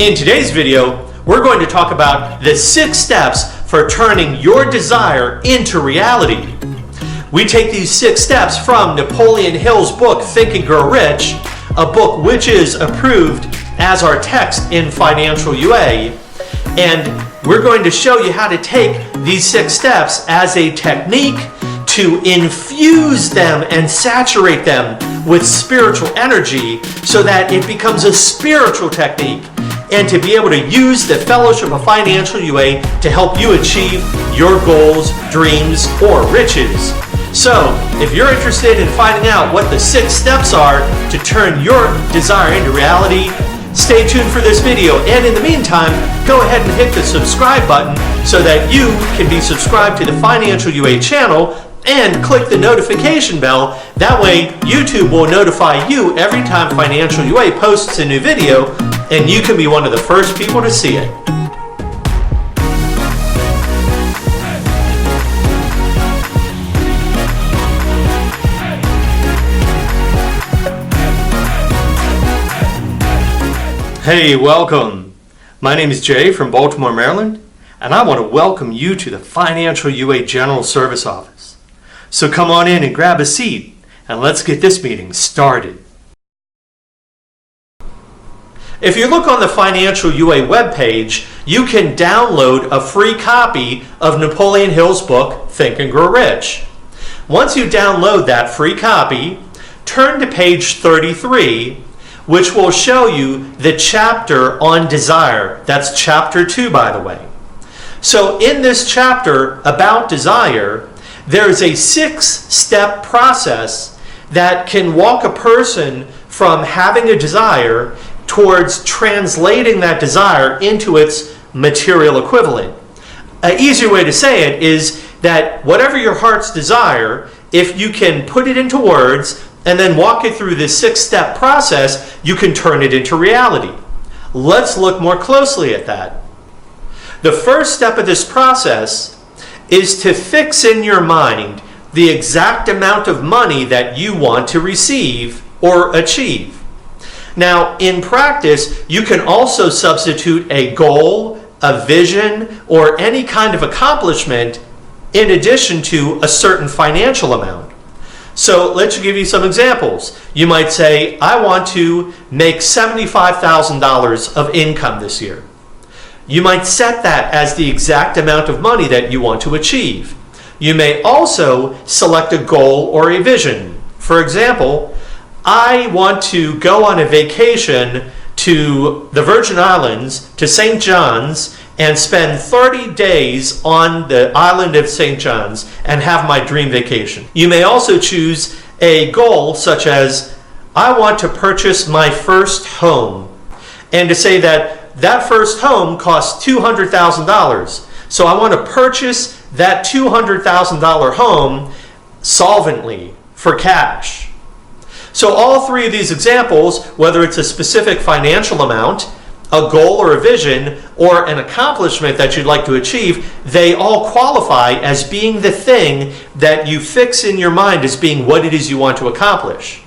In today's video, we're going to talk about the 6 steps for turning your desire into reality. We take these 6 steps from Napoleon Hill's book, Think and Grow Rich, a book which is approved as our text in Financial UA. And we're going to show you how to take these 6 steps as a technique to infuse them and saturate them with spiritual energy so that it becomes a spiritual technique, and to be able to use the Fellowship of Financial UA to help you achieve your goals, dreams, or riches. So, if you're interested in finding out what the 6 steps are to turn your desire into reality, stay tuned for this video. And in the meantime, go ahead and hit the subscribe button so that you can be subscribed to the Financial UA channel and click the notification bell. That way, YouTube will notify you every time Financial UA posts a new video, and you can be one of the first people to see it. Hey, welcome. My name is Jay from Baltimore, Maryland, and I want to welcome you to the Financial UA General Service Office. So come on in and grab a seat, and let's get this meeting started. If you look on the Financial UA webpage, you can download a free copy of Napoleon Hill's book, Think and Grow Rich. Once you download that free copy, turn to page 33, which will show you the chapter on desire. That's chapter 2, by the way. So in this chapter about desire, there is a 6-step process that can walk a person from having a desire towards translating that desire into its material equivalent. An easier way to say it is that whatever your heart's desire, if you can put it into words and then walk it through this 6-step process, you can turn it into reality. Let's look more closely at that. The first step of this process is to fix in your mind the exact amount of money that you want to receive or achieve. Now, in practice, you can also substitute a goal, a vision, or any kind of accomplishment in addition to a certain financial amount. So let's give you some examples. You might say, I want to make $75,000 of income this year. You might set that as the exact amount of money that you want to achieve. You may also select a goal or a vision. For example, I want to go on a vacation to the Virgin Islands, to St. John's, and spend 30 days on the island of St. John's and have my dream vacation. You may also choose a goal such as, I want to purchase my first home, and to say that that first home costs $200,000. So I want to purchase that $200,000 home solvently for cash. So all 3 of these examples, whether it's a specific financial amount, a goal or a vision, or an accomplishment that you'd like to achieve, they all qualify as being the thing that you fix in your mind as being what it is you want to accomplish.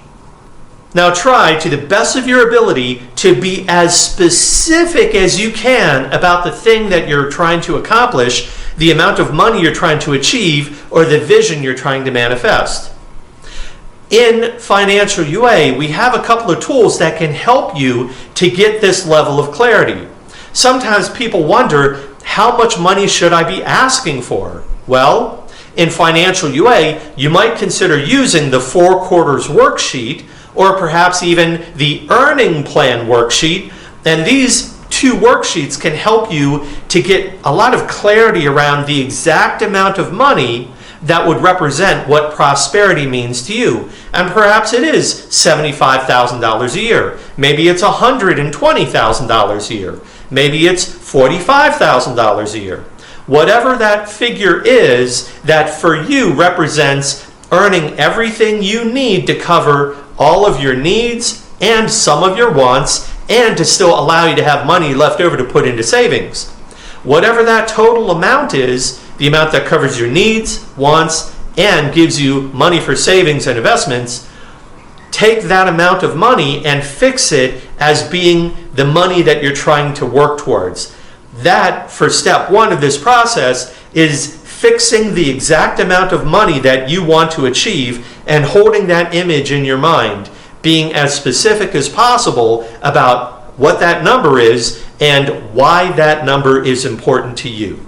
Now try to the best of your ability to be as specific as you can about the thing that you're trying to accomplish, the amount of money you're trying to achieve, or the vision you're trying to manifest. In Financial UA, we have a couple of tools that can help you to get this level of clarity. Sometimes people wonder, how much money should I be asking for? Well, in Financial UA, you might consider using the 4 quarters worksheet, or perhaps even the earning plan worksheet. And these 2 worksheets can help you to get a lot of clarity around the exact amount of money that would represent what prosperity means to you. And perhaps it is $75,000 a year. Maybe it's $120,000 a year. Maybe it's $45,000 a year. Whatever that figure is that for you represents earning everything you need to cover all of your needs and some of your wants, and to still allow you to have money left over to put into savings. Whatever that total amount is, the amount that covers your needs, wants, and gives you money for savings and investments, take that amount of money and fix it as being the money that you're trying to work towards. That, for step one of this process, is fixing the exact amount of money that you want to achieve and holding that image in your mind, being as specific as possible about what that number is and why that number is important to you.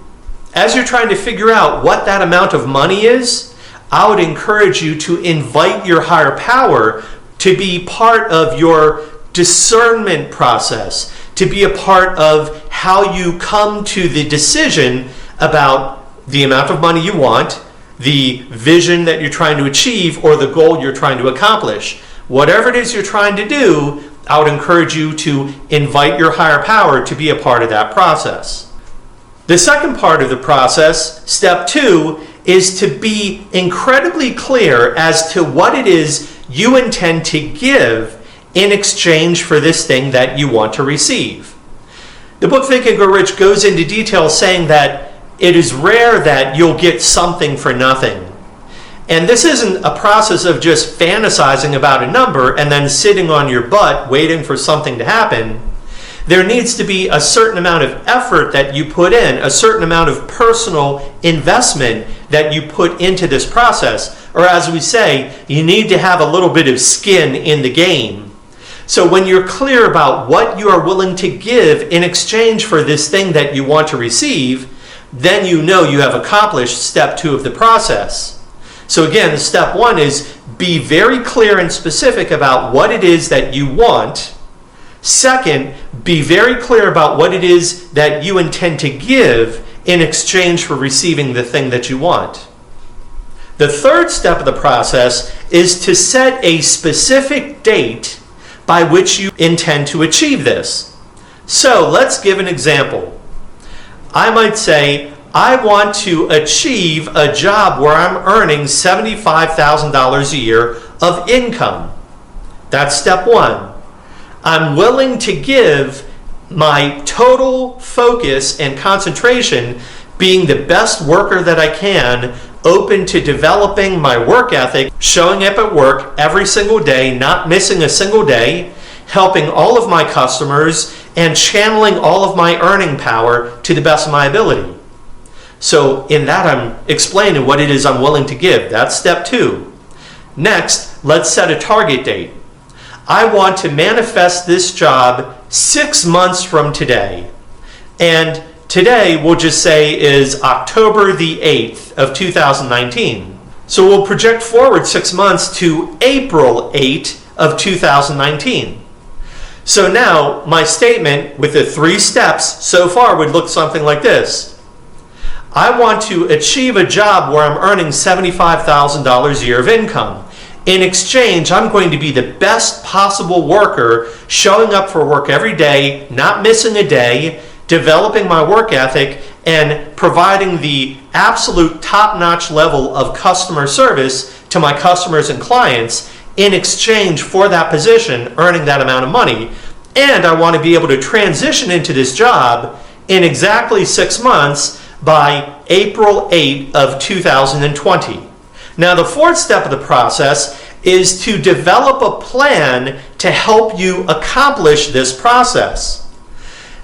As you're trying to figure out what that amount of money is, I would encourage you to invite your higher power to be part of your discernment process, to be a part of how you come to the decision about the amount of money you want, the vision that you're trying to achieve, or the goal you're trying to accomplish. Whatever it is you're trying to do, I would encourage you to invite your higher power to be a part of that process. The second part of the process, step two, is to be incredibly clear as to what it is you intend to give in exchange for this thing that you want to receive. The book Think and Grow Rich goes into detail saying that it is rare that you'll get something for nothing. And this isn't a process of just fantasizing about a number and then sitting on your butt waiting for something to happen. There needs to be a certain amount of effort that you put in, a certain amount of personal investment that you put into this process. Or as we say, you need to have a little bit of skin in the game. So when you're clear about what you are willing to give in exchange for this thing that you want to receive, then you know you have accomplished step two of the process. So again, step one is be very clear and specific about what it is that you want. Second, be very clear about what it is that you intend to give in exchange for receiving the thing that you want. The third step of the process is to set a specific date by which you intend to achieve this. So let's give an example. I might say, I want to achieve a job where I'm earning $75,000 a year of income. That's step one. I'm willing to give my total focus and concentration being the best worker that I can, open to developing my work ethic, showing up at work every single day, not missing a single day, helping all of my customers, and channeling all of my earning power to the best of my ability. So in that, I'm explaining what it is I'm willing to give. That's step two. Next, let's set a target date. I want to manifest this job 6 months from today. And today, we'll just say, is October the 8th of 2019. So we'll project forward 6 months to April 8th of 2019. So now, my statement with the 3 steps so far would look something like this. I want to achieve a job where I'm earning $75,000 a year of income. In exchange, I'm going to be the best possible worker, showing up for work every day, not missing a day, developing my work ethic, and providing the absolute top-notch level of customer service to my customers and clients in exchange for that position, earning that amount of money. And I want to be able to transition into this job in exactly 6 months by April 8 of 2020. Now, the fourth step of the process is to develop a plan to help you accomplish this process.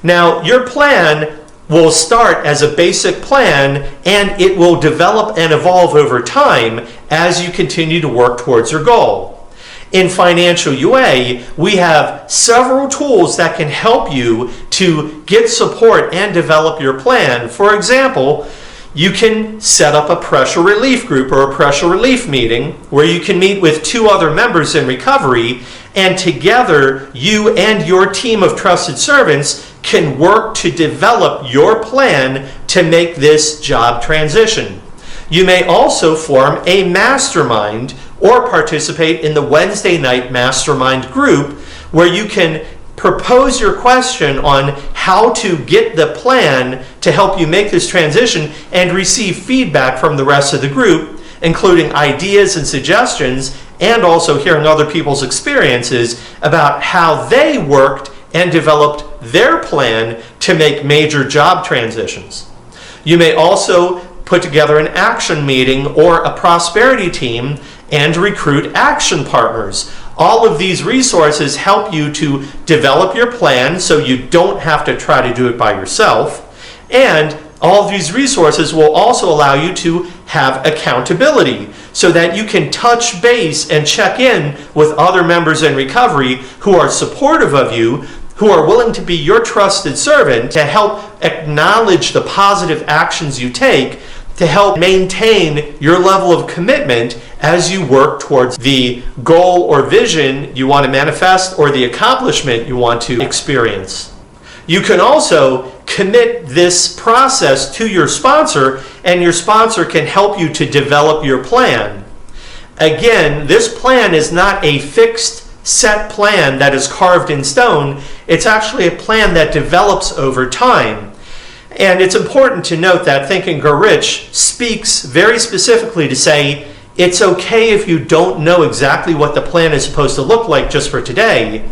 Now, your plan will start as a basic plan, and it will develop and evolve over time as you continue to work towards your goal. In Financial UA, we have several tools that can help you to get support and develop your plan. For example, you can set up a pressure relief group or a pressure relief meeting where you can meet with 2 other members in recovery, and together you and your team of trusted servants can work to develop your plan to make this job transition. You may also form a mastermind or participate in the Wednesday night mastermind group where you can propose your question on how to get the plan to help you make this transition and receive feedback from the rest of the group, including ideas and suggestions, and also hearing other people's experiences about how they worked and developed their plan to make major job transitions. You may also put together an action meeting or a prosperity team and recruit action partners. All of these resources help you to develop your plan so you don't have to try to do it by yourself. And all of these resources will also allow you to have accountability so that you can touch base and check in with other members in recovery who are supportive of you, who are willing to be your trusted servant to help acknowledge the positive actions you take to help maintain your level of commitment as you work towards the goal or vision you want to manifest or the accomplishment you want to experience. You can also commit this process to your sponsor, and your sponsor can help you to develop your plan. Again, this plan is not a fixed set plan that is carved in stone. It's actually a plan that develops over time. And it's important to note that Think and Grow Rich speaks very specifically to say it's okay if you don't know exactly what the plan is supposed to look like just for today,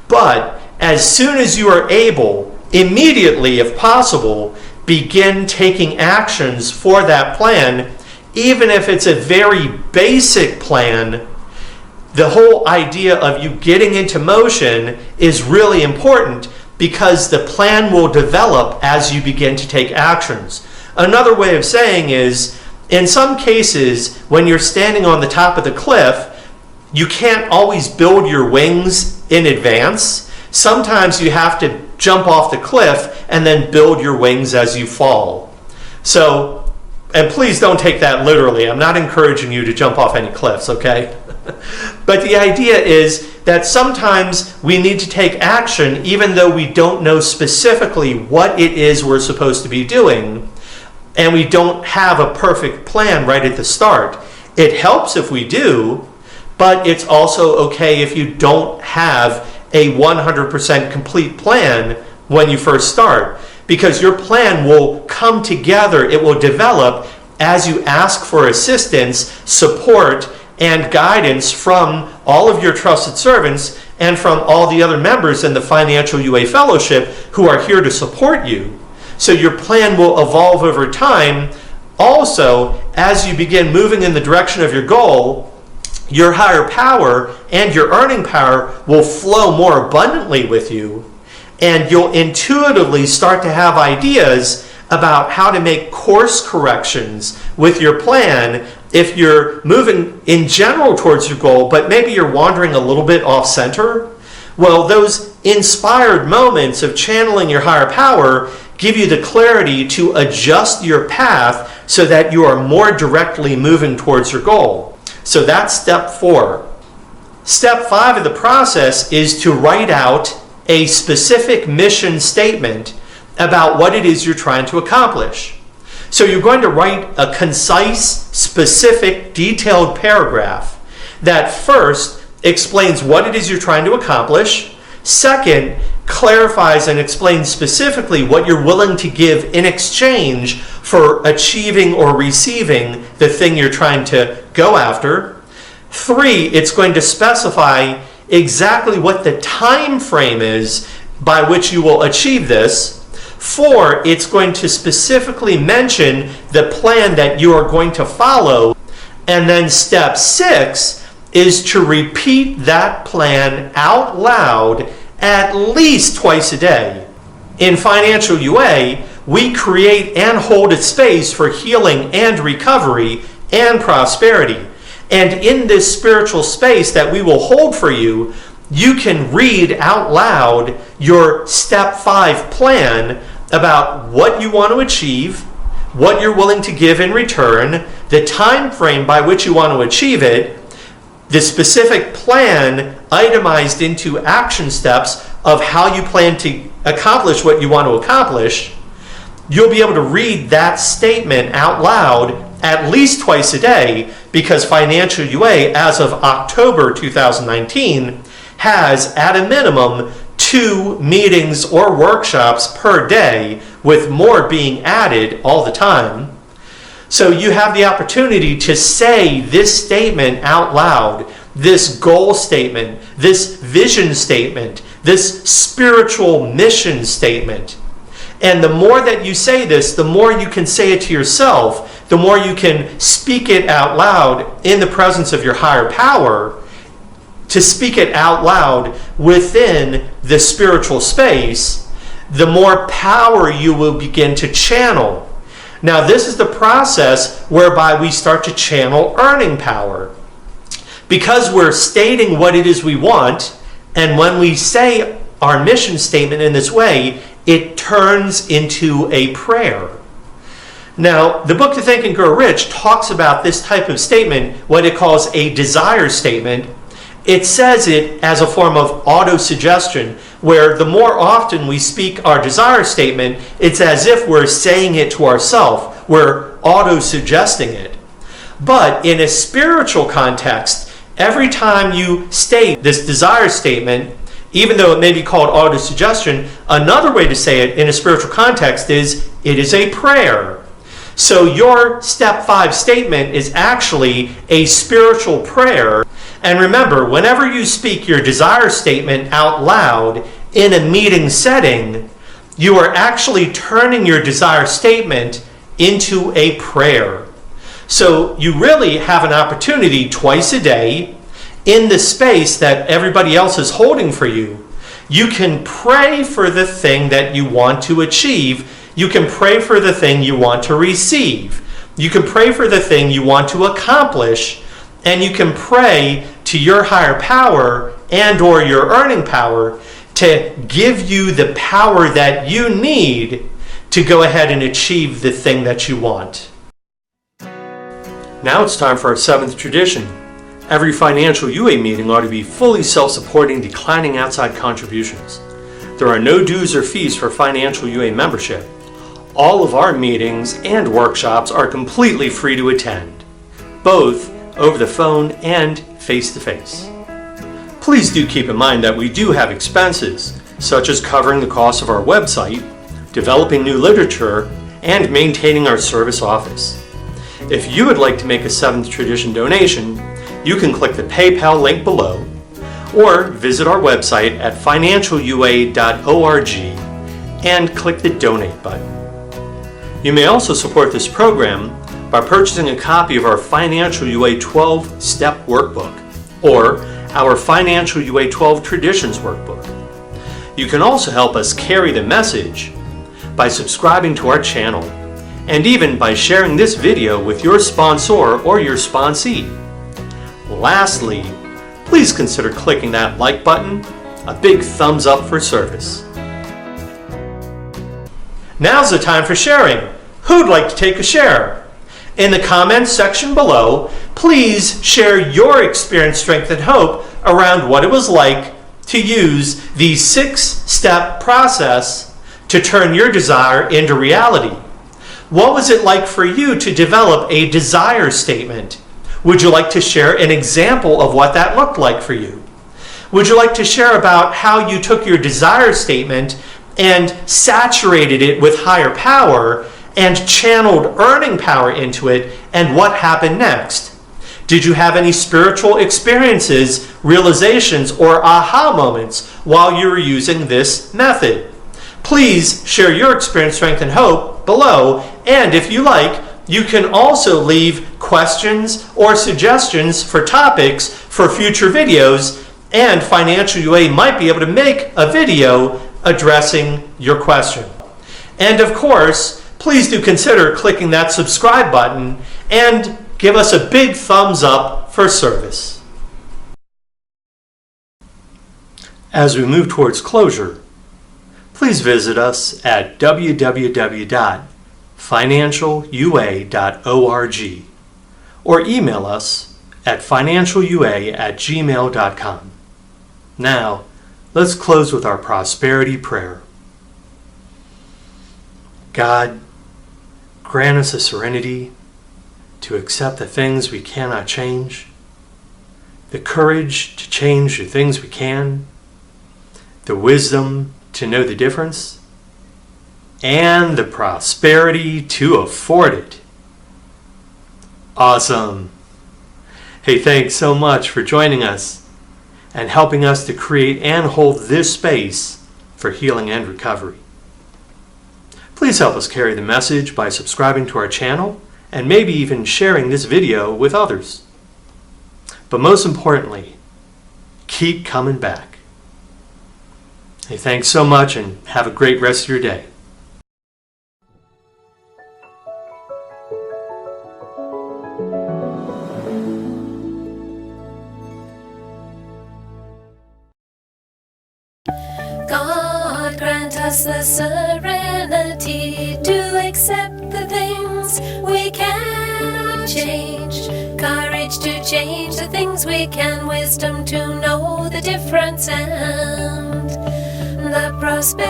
but as soon as you are able, immediately if possible, begin taking actions for that plan, even if it's a very basic plan. The whole idea of you getting into motion is really important because the plan will develop as you begin to take actions. Another way of saying is, in some cases, when you're standing on the top of the cliff, you can't always build your wings in advance. Sometimes you have to jump off the cliff and then build your wings as you fall. So, and please don't take that literally. I'm not encouraging you to jump off any cliffs, okay? But the idea is that sometimes we need to take action even though we don't know specifically what it is we're supposed to be doing, and we don't have a perfect plan right at the start. It helps if we do, but it's also okay if you don't have a 100% complete plan when you first start, because your plan will come together, it will develop as you ask for assistance, support, and guidance from all of your trusted servants and from all the other members in the Financial UA Fellowship who are here to support you. So your plan will evolve over time. Also, as you begin moving in the direction of your goal, your higher power and your earning power will flow more abundantly with you, and you'll intuitively start to have ideas about how to make course corrections with your plan if you're moving in general towards your goal, but maybe you're wandering a little bit off center. Well, those inspired moments of channeling your higher power give you the clarity to adjust your path so that you are more directly moving towards your goal. So that's step 4. Step 5 of the process is to write out a specific mission statement about what it is you're trying to accomplish. So you're going to write a concise, specific, detailed paragraph that first explains what it is you're trying to accomplish, second, clarifies and explains specifically what you're willing to give in exchange for achieving or receiving the thing you're trying to go after, 3, it's going to specify exactly what the time frame is by which you will achieve this, 4, it's going to specifically mention the plan that you are going to follow. And then step 6 is to repeat that plan out loud at least twice a day. In Financial UA, we create and hold a space for healing and recovery and prosperity. And in this spiritual space that we will hold for you, you can read out loud your step 5 plan about what you want to achieve, what you're willing to give in return, the time frame by which you want to achieve it, the specific plan itemized into action steps of how you plan to accomplish what you want to accomplish. You'll be able to read that statement out loud at least twice a day, because Financial UA, as of October 2019, has at a minimum 2 meetings or workshops per day, with more being added all the time. So you have the opportunity to say this statement out loud, this goal statement, this vision statement, this spiritual mission statement. And the more that you say this, the more you can say it to yourself, the more you can speak it out loud in the presence of your higher power. to speak it out loud within the spiritual space, the more power you will begin to channel. Now, this is the process whereby we start to channel earning power. Because we're stating what it is we want, and when we say our mission statement in this way, it turns into a prayer. Now, the book To Think and Grow Rich talks about this type of statement, what it calls a desire statement. It says it as a form of auto-suggestion, where the more often we speak our desire statement, it's as if we're saying it to ourselves. We're auto-suggesting it. But in a spiritual context, every time you state this desire statement, even though it may be called auto-suggestion, another way to say it in a spiritual context is it is a prayer. So your step 5 statement is actually a spiritual prayer. And remember, whenever you speak your desire statement out loud in a meeting setting, you are actually turning your desire statement into a prayer. So you really have an opportunity twice a day in the space that everybody else is holding for you. You can pray for the thing that you want to achieve. You can pray for the thing you want to receive. You can pray for the thing you want to accomplish. And you can pray to your higher power and or your earning power to give you the power that you need to go ahead and achieve the thing that you want. Now it's time for our 7th tradition. Every financial UA meeting ought to be fully self-supporting, declining outside contributions. There are no dues or fees for financial UA membership. All of our meetings and workshops are completely free to attend, both over the phone and face-to-face. Please do keep in mind that we do have expenses, such as covering the cost of our website, developing new literature, and maintaining our service office. If you would like to make a 7th tradition donation, you can click the PayPal link below or visit our website at financialua.org and click the donate button. You may also support this program by purchasing a copy of our Financial UA 12-Step Workbook or our Financial UA 12 Traditions Workbook. You can also help us carry the message by subscribing to our channel and even by sharing this video with your sponsor or your sponsee. Lastly, please consider clicking that like button, a big thumbs up for service. Now's the time for sharing. Who'd like to take a share? In the comments section below, please share your experience, strength, and hope around what it was like to use the 6-step process to turn your desire into reality. What was it like for you to develop a desire statement? Would you like to share an example of what that looked like for you? Would you like to share about how you took your desire statement and saturated it with higher power and channeled earning power into it, and what happened next? Did you have any spiritual experiences, realizations, or aha moments while you were using this method? Please share your experience, strength, and hope below, and if you like, you can also leave questions or suggestions for topics for future videos, and Financial UA might be able to make a video addressing your question. And of course, please do consider clicking that subscribe button and give us a big thumbs up for service. As we move towards closure, please visit us at www.financialua.org or email us at financialua@gmail.com. Now, let's close with our prosperity prayer. God, grant us a serenity to accept the things we cannot change, the courage to change the things we can, the wisdom to know the difference, and the prosperity to afford it. Awesome. Hey, thanks so much for joining us and helping us to create and hold this space for healing and recovery. Please help us carry the message by subscribing to our channel and maybe even sharing this video with others. But most importantly, keep coming back. Hey, thanks so much and have a great rest of your day. God grant us the serenity to accept the things we cannot change, courage to change the things we can, wisdom to know the difference, and the prosperity